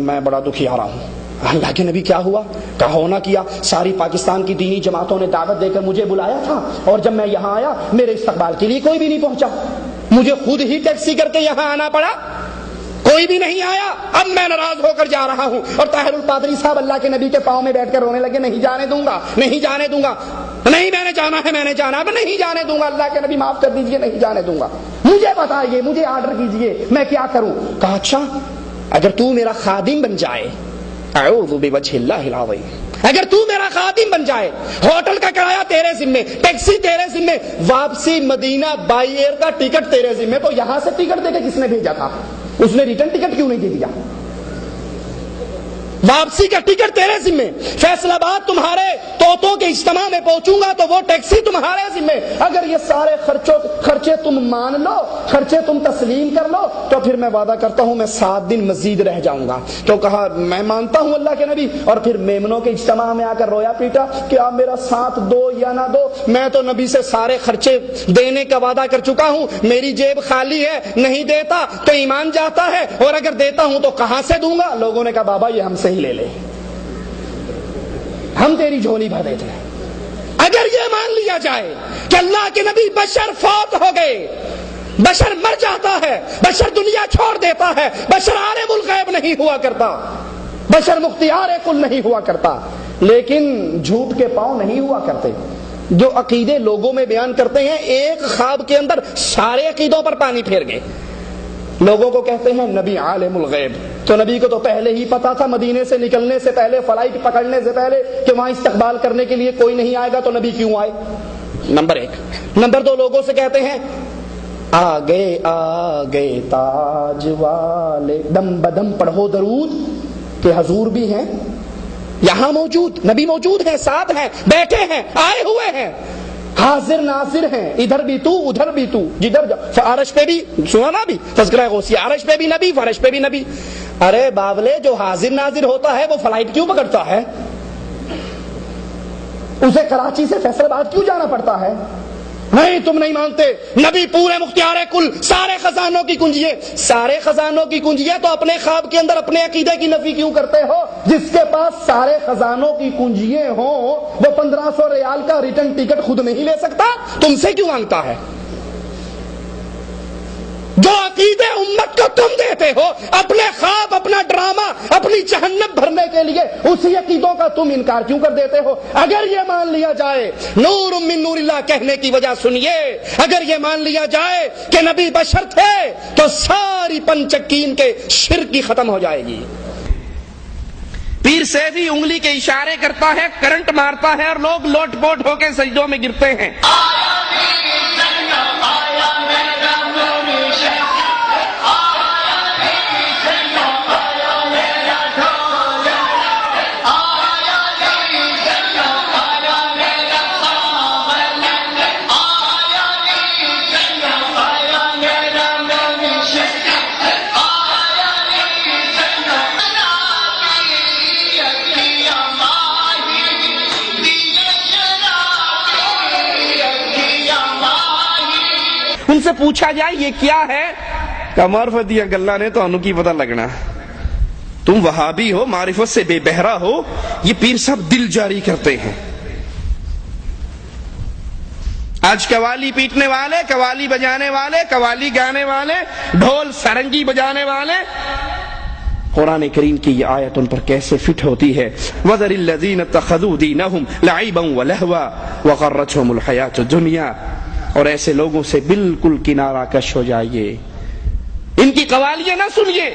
میں بڑا دکھی آ رہا ہوں. اللہ کے نبی کیا ہوا؟ کہا ہونا کیا ساری پاکستان کی دینی جماعتوں نے دعوت دے کر مجھے بلایا تھا اور جب میں یہاں آیا میرے استقبال کے لیے کوئی بھی نہیں پہنچا. مجھے خود ہی ٹیکسی کر کے یہاں آنا پڑا, کوئی بھی نہیں آیا. اب میں ناراض ہو کر جا رہا ہوں اور طاہر القادری صاحب اللہ کے نبی کے پاؤں میں بیٹھ کر رونے لگے, نہیں جانے دوں گا, نہیں جانے دوں گا, نہیں میں نے جانا ہے, میں نے جانا ہے, نہیں جانے دوں گا, اللہ کے نبی معاف کر دیجئے, نہیں جانے دوں گا, مجھے بتائیے, مجھے آرڈر کیجئے, میں کیا کروں؟ کہا اچھا اگر تو میرا خادم بن جائے, اعوذ بوجہ اللہ العظیم, اگر تو میرا خادم بن جائے, ہوٹل کا کرایہ تیرے ذمے, ٹیکسی تیرے ذمے, واپسی مدینہ بائی ایئر کا ٹکٹ تیرے ذمے, تو یہاں سے ٹکٹ دے کے کس نے بھیجا تھا؟ اس نے ریٹرن ٹکٹ کیوں نہیں دے دیا؟ واپسی کا ٹکٹ تیرے ذمے, فیصل آباد تمہارے طوطوں کے اجتماع میں پہنچوں گا تو وہ ٹیکسی تمہارے ذمے. اگر یہ سارے خرچے تم مان لو, خرچے تم تسلیم کر لو, تو پھر میں وعدہ کرتا ہوں میں 7 دن مزید رہ جاؤں گا. تو کہا میں مانتا ہوں اللہ کے نبی, اور پھر میمنوں کے اجتماع میں آ کر رویا پیٹا کہ آپ میرا ساتھ دو یا نہ دو, میں تو نبی سے سارے خرچے دینے کا وعدہ کر چکا ہوں, میری جیب خالی ہے, نہیں دیتا تو ایمان جاتا ہے, اور اگر دیتا ہوں تو کہاں سے دوں گا؟ لوگوں نے کہا بابا یہ ہم سے ہی لے لے, ہم تیری جھولی بھر دیتے ہیں. اگر یہ مان لیا جائے کہ اللہ کے نبی بشر فوت ہو گئے, بشر مر جاتا ہے, بشر دنیا چھوڑ دیتا ہے, بشر عالم الغیب نہیں ہوا کرتا, بشر مختار کل نہیں ہوا کرتا, لیکن جھوٹ کے پاؤں نہیں ہوا کرتے. جو عقیدے لوگوں میں بیان کرتے ہیں ایک خواب کے اندر سارے عقیدوں پر پانی پھیر گئے. لوگوں کو کہتے ہیں نبی عالم الغیب, تو نبی کو تو پہلے ہی پتا تھا مدینے سے نکلنے سے پہلے, فلائٹ پکڑنے سے پہلے, کہ وہاں استقبال کرنے کے لیے کوئی نہیں آئے گا, تو نبی کیوں آئے؟ نمبر 1. نمبر 2, لوگوں سے کہتے ہیں آگے تاج والے, دم بدم پڑھو درود, کہ حضور بھی ہیں یہاں موجود, نبی موجود ہیں, ساتھ ہیں, بیٹھے ہیں, آئے ہوئے ہیں, حاضر ناظر ہیں, ادھر بھی تو ادھر بھی تو, جدھر جا. عرش پہ بھی سنا نا بھی تذکرہ غوثیہ, عرش پہ بھی نبی, فرش پہ بھی نبی. ارے باولے, جو حاضر ناظر ہوتا ہے وہ فلائٹ کیوں پکڑتا ہے؟ اسے کراچی سے فیصل آباد کیوں جانا پڑتا ہے؟ نہیں تم نہیں مانتے, نبی پورے مختار کل, سارے خزانوں کی کنجیے, سارے خزانوں کی کنجیے, تو اپنے خواب کے اندر اپنے عقیدے کی نفی کیوں کرتے ہو؟ جس کے پاس سارے خزانوں کی کنجیے ہوں وہ 1500 ریال کا ریٹرن ٹکٹ خود نہیں لے سکتا, تم سے کیوں مانگتا ہے؟ جو عقیدے امت کو تم دیتے ہو, اپنے خواب, اپنا ڈرامہ, اپنی جہنم بھرنے کے لیے, اسی عقیدوں کا تم انکار کیوں کر دیتے ہو؟ اگر یہ مان لیا جائے نور من نور اللہ کہنے کی وجہ سنیے, اگر یہ مان لیا جائے کہ نبی بشر تھے تو ساری پنچکین کے شرک کی ختم ہو جائے گی. پیر سیدھی انگلی کے اشارے کرتا ہے, کرنٹ مارتا ہے, اور لوگ لوٹ پوٹ ہو کے سجدوں میں گرتے ہیں. ان سے پوچھا جائے یہ کیا ہے, کہ معرفت دیا گلا نے تو انو کی پتہ لگنا, تم وہابی ہو, معرفت سے بے بہرا ہو, یہ پیر صاحب دل جاری کرتے ہیں. آج قوالی پیٹنے والے, قوالی بجانے والے, قوالی گانے والے, ڈھول سرنگی بجانے والے, قرآن کریم کی یہ آیت ان پر کیسے فٹ ہوتی ہے. وَذَرِ الَّذِينَ اتَّخَذُوا دِينَهُمْ لَعِبًا وَلَهْوًا وَغَرَّتْهُمُ الْحَيَاةُ الدُّنْيَا, اور ایسے لوگوں سے بالکل کنارہ کش ہو جائیے. ان کی قوالیاں نہ سنیے,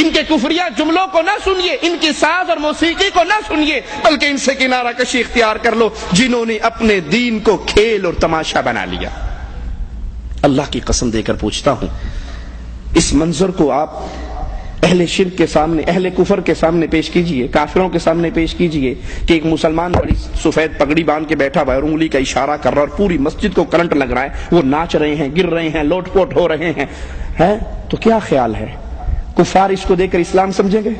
ان کے کفریہ جملوں کو نہ سنیے, ان کی ساز اور موسیقی کو نہ سنیے, بلکہ ان سے کنارہ کشی اختیار کر لو جنہوں نے اپنے دین کو کھیل اور تماشا بنا لیا. اللہ کی قسم دے کر پوچھتا ہوں, اس منظر کو آپ اہل شرک کے سامنے, اہل کفر کے سامنے پیش کیجئے, کافروں کے سامنے پیش کیجئے کہ ایک مسلمان بڑی سفید پگڑی باندھ کے بیٹھا ہوا ہے اور انگلی کا اشارہ کر رہا ہے اور پوری مسجد کو کرنٹ لگ رہا ہے, وہ ناچ رہے ہیں, گر رہے ہیں, لوٹ پوٹ ہو رہے ہیں, تو کیا خیال ہے؟ کفار اس کو دیکھ کر اسلام سمجھیں گے؟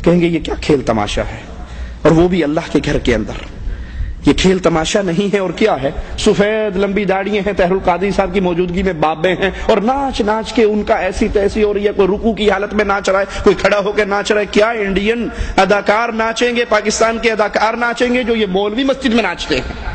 کہیں گے یہ کیا کھیل تماشا ہے, اور وہ بھی اللہ کے گھر کے اندر. یہ کھیل تماشا نہیں ہے اور کیا ہے؟ سفید لمبی داڑیاں ہیں، طاہر القادری صاحب کی موجودگی میں بابے ہیں، اور ناچ ناچ کے ان کا ایسی تیسی ہو رہی ہے، کوئی رکوع کی حالت میں ناچ رہا ہے، کوئی کھڑا ہو کے ناچ رہا ہے۔ کیا انڈین اداکار ناچیں گے، پاکستان کے اداکار ناچیں گے جو یہ مولوی مسجد میں ناچتے ہیں؟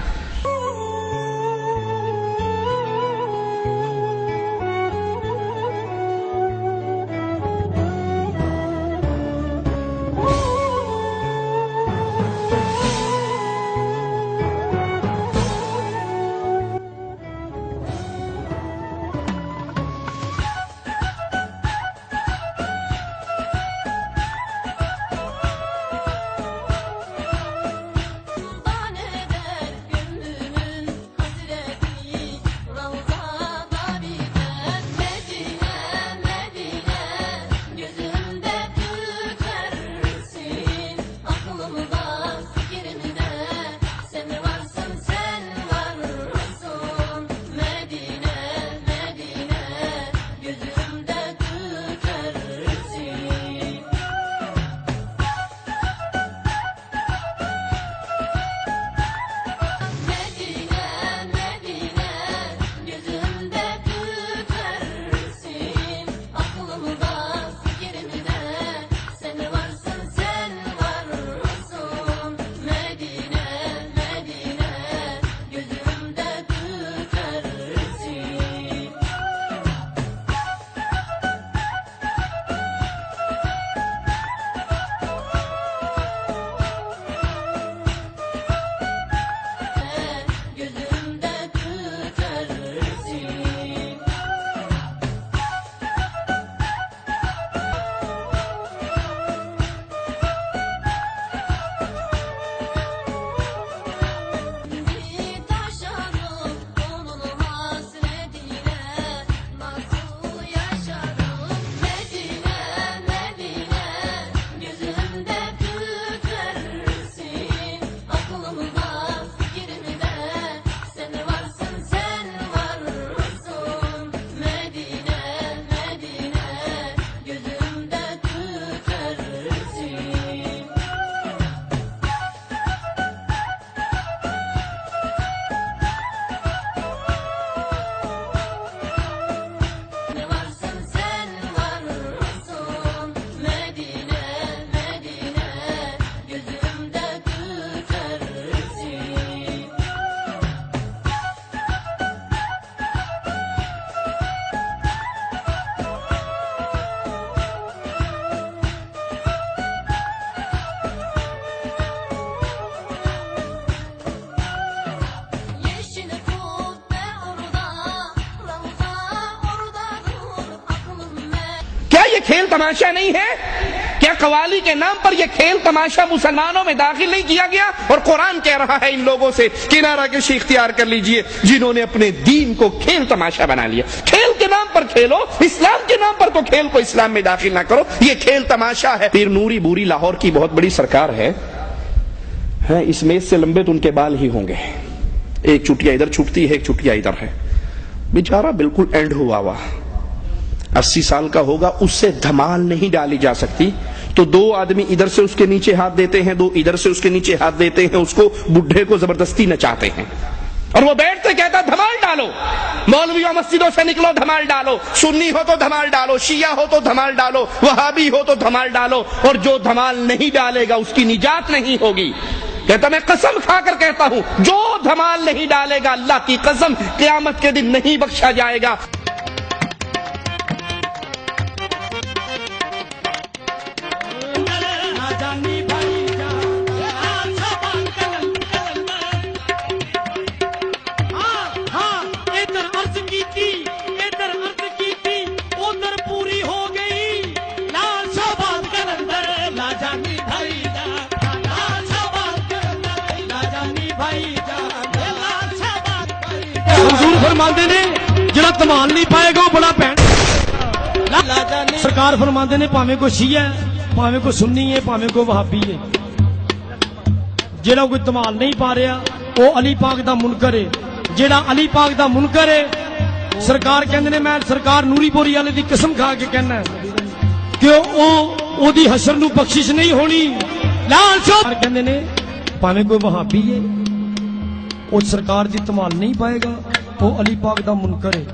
یہ کھیل تماشا نہیں ہے؟ کیا قوالی کے نام پر یہ کھیل تماشا مسلمانوں میں داخل نہیں کیا گیا؟ اور قرآن کہہ رہا ہے ان لوگوں سے کنارہ کشی اختیار کر لیجئے جنہوں نے اپنے دین کو کھیل تماشا بنا لیا۔ کھیل کے نام پر کھیلو، اسلام کے نام پر تو کھیل کو اسلام میں داخل نہ کرو، یہ کھیل تماشا ہے۔ پیر نوری بوری لاہور کی بہت بڑی سرکار ہے، اس میز سے لمبے تو ان کے بال ہی ہوں گے، ایک چٹیا ادھر چھٹتی ہے، ایک چٹیا ادھر ہے، بیچارہ بالکل اینڈ ہوا ہوا 80 سال کا ہوگا، اس سے دھمال نہیں ڈالی جا سکتی، تو دو آدمی ادھر سے اس کے نیچے ہاتھ دیتے ہیں، دو ادھر سے اس کے نیچے ہاتھ دیتے ہیں، اس کو بڈھے کو زبردستی نچاتے ہیں، اور وہ بیٹھتے کہتا دھمال ڈالو، مولویوں مسجدوں سے نکلو دھمال ڈالو، سنی ہو تو دھمال ڈالو، شیعہ ہو تو دھمال ڈالو، وہابی ہو تو دھمال ڈالو، اور جو دھمال نہیں ڈالے گا اس کی نجات نہیں ہوگی۔ کہتا میں قسم کھا کر کہتا ہوں جو دھمال نہیں ڈالے گا اللہ کی قسم قیامت کے دن نہیں بخشا جائے گا۔ حضور فرماندے نے جڑا تمال نہیں پائے گا وہ بڑا بہن۔ سرکار فرماندے نے پاویں کوئی شیعہ ہے، پاویں کوئی سنی ہے، پاویں کوئی وہابی ہے، جڑا کوئی تمال نہیں پا رہا وہ علی پاک دا منکر ہے، جڑا علی پاک دا منکر ہے سرکار کہندے نے میں سرکار نوری بوری والے دی قسم کھا کے کہنا ہے کہ او دی حشر نو بخشش نہیں ہونی۔ لال سو کہندے نے پاویں کوئی وہابی ہے، ਉਹ ਸਰਕਾਰ ਦੀ ਧਮਾਲ ਨਹੀਂ ਪਾਏਗਾ, ਉਹ ਅਲੀ ਪਾਕ ਦਾ ਮੁਨਕਰ ਹੈ।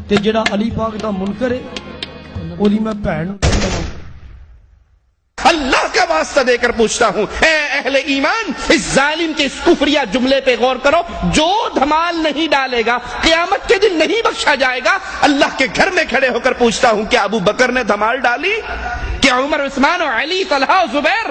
ਤੇ ਜਿਹੜਾ ਅਲੀ ਪਾਕ ਦਾ ਮੁਨਕਰ ਹੈ ਉਹਦੀ ਮੈਂ ਭੈਣ ਨੂੰ ਕਹਿੰਦਾ اللہ کا واسطہ دے کر پوچھتا ہوں، اے اہل ایمان، اس ظالم کے اس کفریہ جملے پہ غور کرو، جو دھمال نہیں ڈالے گا قیامت کے دن نہیں بخشا جائے گا۔ اللہ کے گھر میں کھڑے ہو کر پوچھتا ہوں، کیا ابو بکر نے دھمال ڈالی؟ کیا عمر، عثمان و علی، طلحہ و زبیر